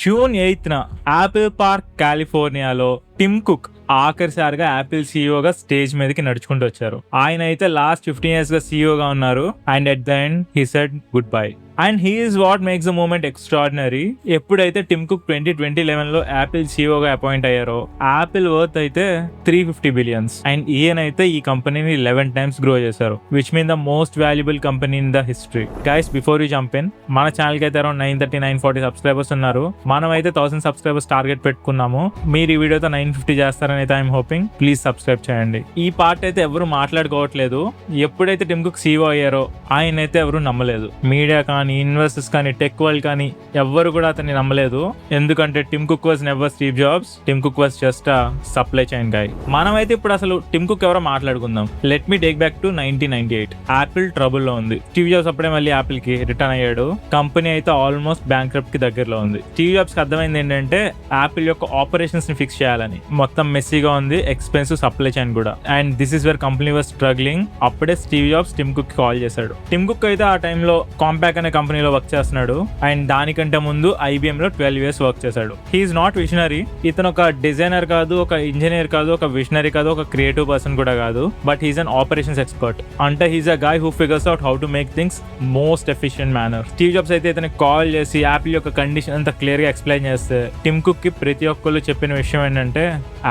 June 8న Apple Park కాలిఫోర్నియాలో Tim Cook ఆఖరిసారిగా యాపిల్ సీఈఓగా స్టేజ్ మీదకి నడుచుకుంటూ వచ్చారు. ఆయన అయితే లాస్ట్ 15 years గా సీఈఓగా ఉన్నారు. And at the end he said goodbye. And he is what makes the moment extraordinary. ఎప్పుడైతే టిమ్ కుక్ 2011లో యాపిల్ సీఈఓగా అపాయింట్ అయ్యారో యాపిల్ వర్త్ అయితే $350 billion. అండ్ ఈయనైతే ఈ కంపెనీని 11 times గ్రో చేశారు, which mean the most valuable company in the history. Guys, before you jump in, మన ఛానల్ కి అయితే అరౌండ్ 940 సబ్స్క్రైబర్స్ ఉన్నారు. మనం అయితే 1000 సబ్స్క్రైబర్స్ టార్గెట్ పెట్టుకున్నాము. మీరు ఈ వీడియోతో 950 చేస్తారని అయితే ఐఎమ్ హోపింగ్. ప్లీజ్ సబ్స్క్రైబ్ చేయండి. ఈ పార్ట్ అయితే ఎవరు మాట్లాడుకోవట్లేదు. ఎప్పుడైతే టిమ్ కుక్ సీఈఓ అయ్యారో ఆయన అయితే ఎవరు నమ్మలేదు. మీడియా కానీ, ఇన్వెస్టర్స్ కానీ, టెక్ వరల్డ్ కానీ ఎవ్వరు కూడా అతన్ని నమ్మలేదు. ఎందుకంటే Tim Cook was never Steve Jobs. Tim Cook was just a supply chain guy. మనమైతే ఇప్పుడు అసలు టిమ్ కుక్ ఎవరో మాట్లాడుకుందాం. Let me take back to 1998. Apple trouble లో ఉంది. స్టీవ్ జాబ్స్ అప్పుడే మళ్ళీ యాపిల్ కి రిటర్న్ అయ్యాడు. కంపెనీ అయితే ఆల్మోస్ట్ బ్యాంక్రప్ట్ కి దగ్గరలో ఉంది. స్టీవ్ జాబ్స్ కి అర్థమైంది ఏంటంటే యాపిల్ యొక్క ఆపరేషన్స్ ని ఫిక్స్ చేయాలని. మొత్తం మెస్సీగా ఉంది, ఎక్స్పెన్సివ్ సప్లై చైన్ కూడా. And this is where company was struggling. అప్పుడే Steve Jobs Tim Cook call చేశాడు. టిమ్ కుక్ అయితే ఆ టైంలో కాంపాక్ అనే కంపెనీలో వర్క్ చేస్తున్నాడు. అండ్ దానికంటే ముందు IBM లో 12 years వర్క్ చేశాడు. He is not visionary. ఇతను ఒక డిజైనర్ కాదు, ఒక ఇంజనీర్ కాదు, ఒక విజనరీ కాదు, ఒక క్రియేటివ్ పర్సన్ కూడా కాదు. But he's an operations expert. అంటే he's a guy who figures out how to make things most efficient manner. Steve Jobs అయితే ఇతనికి కాల్ చేసి యాపిల్ యొక్క కండిషన్ అంతా క్లియర్ గా ఎక్స్ప్లెయిన్ చేస్తే టిమ్ కుక్ కి ప్రతి ఒక్కళ్ళు చెప్పిన విషయం ఏంటంటే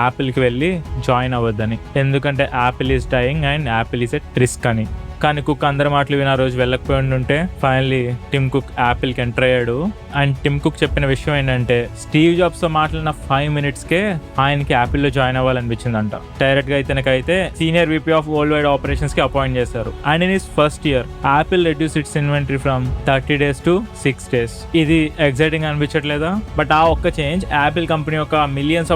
యాపిల్ కి వెళ్ళి జాయిన్ అవ్వద్దని. ఎందుకంటే Apple is dyeing and Apple is at risk అని. కానీ కుక్ అందరి మాటలు విని ఆ రోజు వెళ్ళకపోయి ఉంటే ఫైనల్లీ టిమ్ కుక్ యాపిల్ కి ఎంటర్ అయ్యాడు. అండ్ టిమ్ కుక్ చెప్పిన విషయం ఏంటంటే స్టీవ్ జాబ్స్ తో మాట్లాడిన 5 minutes కే ఆయనకి యాపిల్ లో జాయిన్ అవ్వాలనిపించిందంట. డైరెక్ట్ గా ఇతనికైతే senior VP of world wide operations కి అపాయింట్ చేశారు. And in his first year Apple reduce its inventory from 30 days to 6 days. ఇది ఎక్సైటింగ్ అనిపించట్లేదా? బట్ ఆ ఒక్క చేంజ్ యాపిల్ కంపెనీ ఒక $millions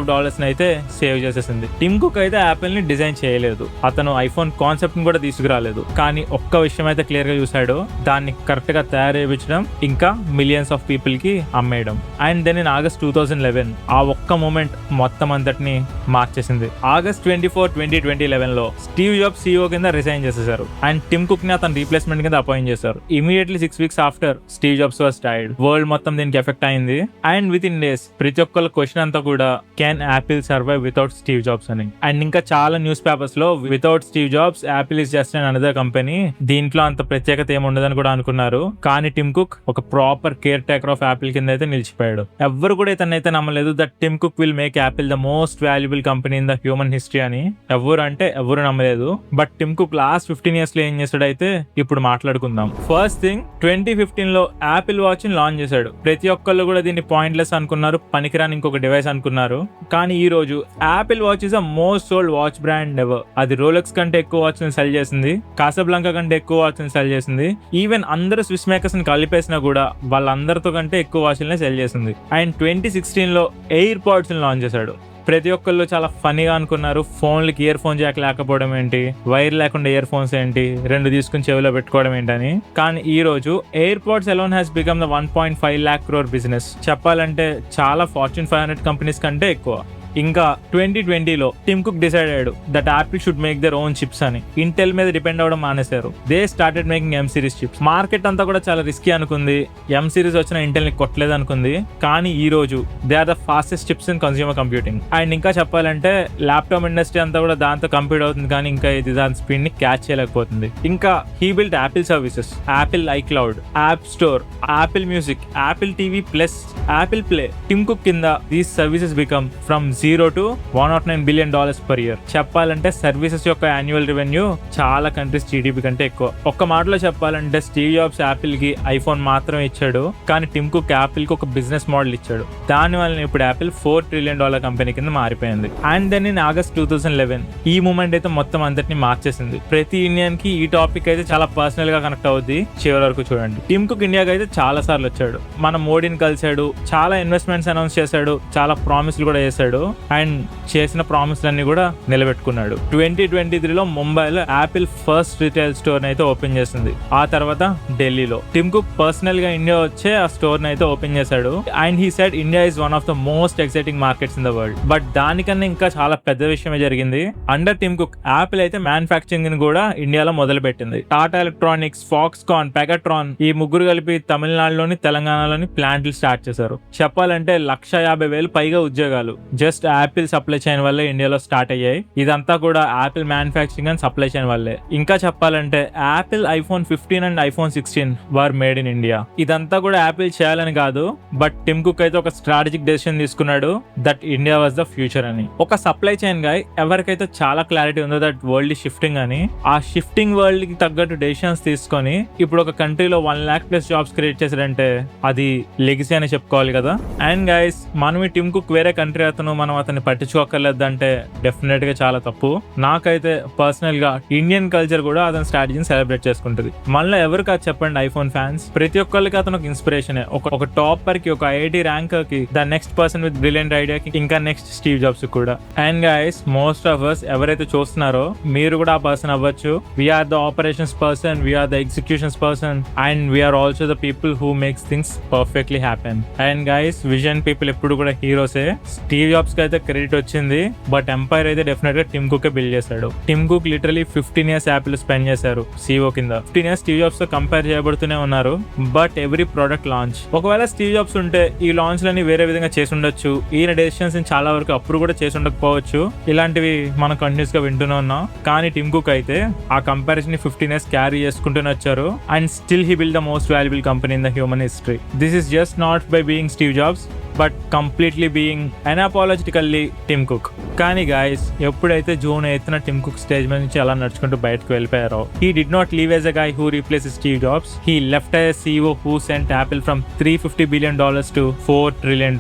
అయితే సేవ్ చేసేసింది. టిమ్ కుక్ అయితే యాపిల్ ని డిజైన్ చేయలేదు. అతను ఐఫోన్ కాన్సెప్ట్ ని కూడా తీసుకురాలేదు. కానీ ఒక్క విషయం అయితే క్లియర్ గా చూసాడు. దాన్ని కరెక్ట్ గా తయారు చేయించడం, ఇంకా millions of people కి అమ్మేయడం. అండ్ దెన్ ఇన్ August 2011 ఆ ఒక్క మూమెంట్ మొత్తం అంతటిని మార్చేసింది. August 24, 2011 లో స్టీవ్ జాబ్స్ CEO కింద రిజైన్ చేసేసారు. అండ్ టిమ్ కుక్ ని అతను రీప్లేస్మెంట్ కింద అపాయింట్ చేశారు. Immediately 6 weeks after Steve jobs was died. World మొత్తం దీనికి ఎఫెక్ట్ అయింది. అండ్ విత్ ఇన్ డేస్ ప్రతి ఒక్కళ్ళ క్వశ్చన్ అంతా కూడా can Apple survive without Steve Jobs అని. అండ్ ఇంకా చాలా న్యూస్ పేపర్స్ లో without Steve Jobs Apple is just an another company, దీంట్లో అంత ప్రత్యేకత ఏముండదని కూడా అనుకున్నారు. కానీ టిమ్ కుక్ ఒక proper caretaker of Apple కింద అయితే నిలిచిపోయాడు. ఎవ్వరు కూడా ఇతనైతే నమ్మలేదు that Tim Cook will make Apple the most valuable company in the human history అని. ఎవరు నమ్మలేదు. But Tim Cook last 15 years లో ఏం చేశాడు అయితే ఇప్పుడు మాట్లాడుకుందాం. ఫస్ట్ థింగ్, 2015 లో యాపిల్ వాచ్ ని లాంచ్ చేశాడు. ప్రతి ఒక్కళ్ళు కూడా దీన్ని పాయింట్లెస్ అనుకున్నారు, పనికిరాని ఇంకొక డివైస్ అనుకున్నారు. కానీ ఈ రోజు Apple watch is the most sold watch brand ever. అది రోలెక్స్ కంటే ఎక్కువ వాచ్ ని సెల్ చేసింది, కాసాబ్లాంకా కంటే ఎక్కువ వాచ్ ని సెల్ చేసింది. ఈవెన్ అందరు స్విస్ మేకర్స్ ని కలిపేసినా కూడా వాళ్ళందరితో కంటే ఎక్కువ వాచ్లనే సెల్ చేసింది. అండ్ 2016 లో ఎయిర్ పాడ్స్ ని లాంచ్ చేశాడు. ప్రతి ఒక్కళ్ళు చాలా ఫనీగా అనుకున్నారు. ఫోన్లకి ఇయర్ ఫోన్ జాక్ లేకపోవడం ఏంటి, వైర్ లేకుండా ఇయర్ ఫోన్స్ ఏంటి, 2 తీసుకుని చెవిలో పెట్టుకోవడం ఏంటని. కానీ ఈ రోజు AirPods alone has become the 1.5 lakh crore business. చెప్పాలంటే చాలా Fortune 500 కంపెనీస్ కంటే ఎక్కువ. ఇంకా 2020లో టిమ్ కుక్ డిసైడ్ అయ్యాడు that Apple should make their own chips అని. ఇంటెల్ మీద డిపెండ్ అవడం మానేశారు. They started making M series chips. Market అంతా కూడా చాలా రిస్కీ అనుకుంది. M series వచ్చిన ఇంటెల్ ని కొట్టలేదు అనుకుంది. కానీ ఈ రోజు they are the fastest chips in consumer computing. And ఇంకా చెప్పాలంటే ల్యాప్టాప్ ఇండస్ట్రీ అంతా కూడా దాంతో కంపీట్ అవుతుంది. కానీ ఇంకా ఇది దాని స్పీడ్ ని క్యాచ్ చేయలేకపోతుంది. ఇంకా he built Apple services, Apple iCloud, app store, Apple music, Apple TV plus, Apple play. Tim Cook కింద these services become from 0 to $109 billion per year. చెప్పాలంటే సర్వీసెస్ యొక్క యాన్యువల్ రెవెన్యూ చాలా కంట్రీస్ GDP కంటే ఎక్కువ. ఒక్క మాటలో చెప్పాలంటే స్టీవ్ జాబ్స్ యాపిల్ కి ఐఫోన్ మాత్రం ఇచ్చాడు, కానీ టిమ్ కుక్ యాపిల్ కి ఒక బిజినెస్ మోడల్ ఇచ్చాడు. దాని వల్ల ఇప్పుడు యాపిల్ $4 trillion కంపెనీ కింద మారిపోయింది. అండ్ దెన్ ఇన్ August 2011 ఈ మూమెంట్ అయితే మొత్తం అందరినీ మార్చేసింది. ప్రతి ఇండియన్ కి ఈ టాపిక్ అయితే చాలా పర్సనల్ గా కనెక్ట్ అవుద్ది. చివరి వరకు చూడండి. టిమ్ కుక్ ఇండియాకి అయితే చాలా సార్లు వచ్చాడు. మన మోడీని కలిశాడు, చాలా ఇన్వెస్ట్మెంట్స్ అనౌన్స్ చేశాడు, చాలా ప్రామిస్లు కూడా చేశాడు. అండ్ చేసిన ప్రామిస్లన్నీ కూడా నిలబెట్టుకున్నాడు. 2023లో ముంబైలో యాపిల్ ఫస్ట్ రిటైల్ స్టోర్ అయితే ఓపెన్ చేసింది. ఆ తర్వాత ఢిల్లీలో టిమ్ కుక్ పర్సనల్ గా ఇండియా వచ్చే ఆ స్టోర్ అయితే ఓపెన్ చేశాడు. And he said India is one of the most exciting markets in the world. But దానికన్నా ఇంకా చాలా పెద్ద విషయమే జరిగింది. అండర్ టిమ్ కుక్ యాపిల్ అయితే మ్యానుఫ్యాక్చరింగ్ ని కూడా ఇండియాలో మొదలు పెట్టింది. టాటా ఎలక్ట్రానిక్స్, ఫాక్స్కాన్, పెగాట్రాన్ ఈ ముగ్గురు కలిపి తమిళనాడులోని, తెలంగాణలోని ప్లాంట్లు స్టార్ట్ చేశారు. చెప్పాలంటే 150,000 పైగా ఉద్యోగాలు జస్ట్ యాపిల్ సప్లై చైన్ వల్లే ఇండియాలో స్టార్ట్ అయ్యాయి. ఇదంతా కూడా Apple manufacturing and supply chain వల్లే. ఇంకా చెప్పాలంటే Apple iPhone 15 and iPhone 16 were made in India. ఇదంతా కూడా యాపిల్ చేయాలని కాదు, బట్ టిమ్ కుక్ అయితే ఒక స్ట్రాటజిక్ డెసిషన్ తీసుకున్నాడు that India was the future అని. ఒక సప్లై చైన్ గా ఎవరికైతే చాలా క్లారిటీ ఉందో దట్ వరల్డ్ ఇస్ షిఫ్టింగ్ అని, ఆ షిఫ్టింగ్ వరల్డ్ కి తగ్గట్టు డెసిషన్స్ తీసుకొని ఇప్పుడు ఒక కంట్రీలో 1 lakh plus జాబ్స్ క్రియేట్ చేశాడంటే అది లెగసీ అని చెప్పుకోవాలి కదా. అండ్ గైస్, మనం ఈ టిమ్ కుక్ వేరే కంట్రీ అతను, మనం అతన్ని పట్టించుకోకర్లేదు అంటే డెఫినెట్ గా చాలా తప్పు. నాకైతే పర్సనల్ గా ఇండియన్ కల్చర్ కూడా అతని స్ట్రాటజీని సెలబ్రేట్ చేసుకుంటుంది. మళ్ళీ ఎవరు కాదు చెప్పండి ఐఫోన్ ఫ్యాన్స్, ప్రతి ఒక్కరికి అతను ఒక ఇన్స్పిరేషన్. ఒక టాపర్ కి, ఒక ఐఐటి ర్యాంకర్ కి, the next person with brilliant idea కి, ఇంకా నెక్స్ట్ స్టీవ్ జాబ్స్ కూడా. And guys, most of us ఎవరైతే చూస్తున్నారో మీరు కూడా ఆ పర్సన్ అవ్వచ్చు. We're the operations person, we're the executions person, and we're also the people who makes things perfectly happen. And guys, vision people ఎప్పుడు కూడా హీరోసే. స్టీవ్ జాబ్స్ కి అయితే క్రెడిట్ వచ్చింది, బట్ ఎంపైర్ అయితే డెఫినెట్ గా టిమ్ కుక్ బిల్డ్ చేశాడు. Tim Cook literally 15 years Apple spend చేశారు CEO కింద. 15 years స్టీవ్ జాబ్స్ తో కంపేర్ చేయబడుతూనే ఉన్నారు. బట్ ఎవ్రీ ప్రొడక్ట్ లాంచ్, ఒకవేళ స్టీవ్ జాబ్స్ ఉంటే ఈ లాంచ్ లని వేరే విధంగా చేసి ఉండొచ్చు. ఈయన డెసిషన్స్ చాలా వరకు అప్పుడు కూడా చేసి ఉండకపోవచ్చు. ఇలాంటివి మనం కంటిన్యూస్ గా వింటూనే ఉన్నాం. కానీ టిమ్ కుక్ అయితే ఆ కంపారిజన్ ని 15 years క్యారీ చేసుకుంటూనే వచ్చారు. And still he build the most valuable company in the human history. This is just not by being Steve Jobs, but completely being unapologetically Tim Cook. కానీ guys, ఎప్పుడైతే June 8th Tim Cook stage మీద నుంచి అలా నడుచుకుంటూ బయటకు వెళ్ళిపోయారో, he did not leave as a guy who replaces Steve Jobs. He left as CEO who sent Apple from $350 billion to $4 trillion.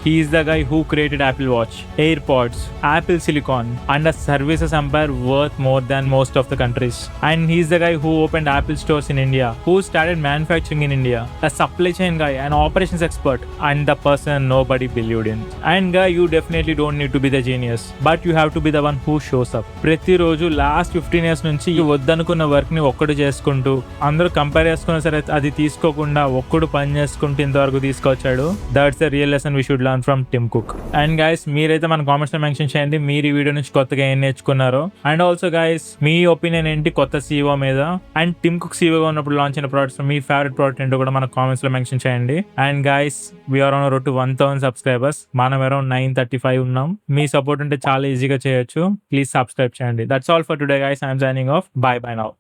He is the guy who created Apple Watch, AirPods, Apple Silicon, and a services empire worth more than most of the countries. And he is the guy who opened Apple stores in India, who started manufacturing in India, a supply chain guy, an operations expert, and the person nobody believed in. And guy, you definitely don't need to be the genius, but you have to be the one who shows up. ప్రతి రోజు last 15 years నుంచి వద్దనుకున్న work ని ఒక్కడు చేసుకుంటూ, అందరూ compare చేసుకున్నా సరే అది తీసుకోకుండా ఒక్కడు పని చేసుకుంటూ ఇంతవరకు తీసుకొచ్చాడు. That's the real lesson we should learn from Tim Cook. And guys, మీరైతే మన కామెంట్స్ లో మెన్షన్ చేయండి మీరు ఈ వీడియో నుంచి కొత్తగా ఏం నేర్చుకున్నారో. అండ్ ఆల్సో గైస్, మీ ఒపీనియన్ ఏంటి కొత్త CEO మీద, అండ్ టిమ్ కుక్ CEO గా ఉన్నప్పుడు లాంచ్ అయిన ప్రొడక్ట్స్ మీ ఫేవరెట్ ప్రొడక్ట్ ఏంటో కూడా మన కామెంట్స్ లో మెన్షన్ చేయండి. And guys, we're on road to 1000 subscribers. మనం అరౌండ్ 935 ఉన్నాం. మీ సపోర్ట్ ఉంటే చాలా ఈజీగా చేయొచ్చు. ప్లీజ్ సబ్స్క్రైబ్ చేయండి. That's all for today guys. I'm signing off. Bye bye now.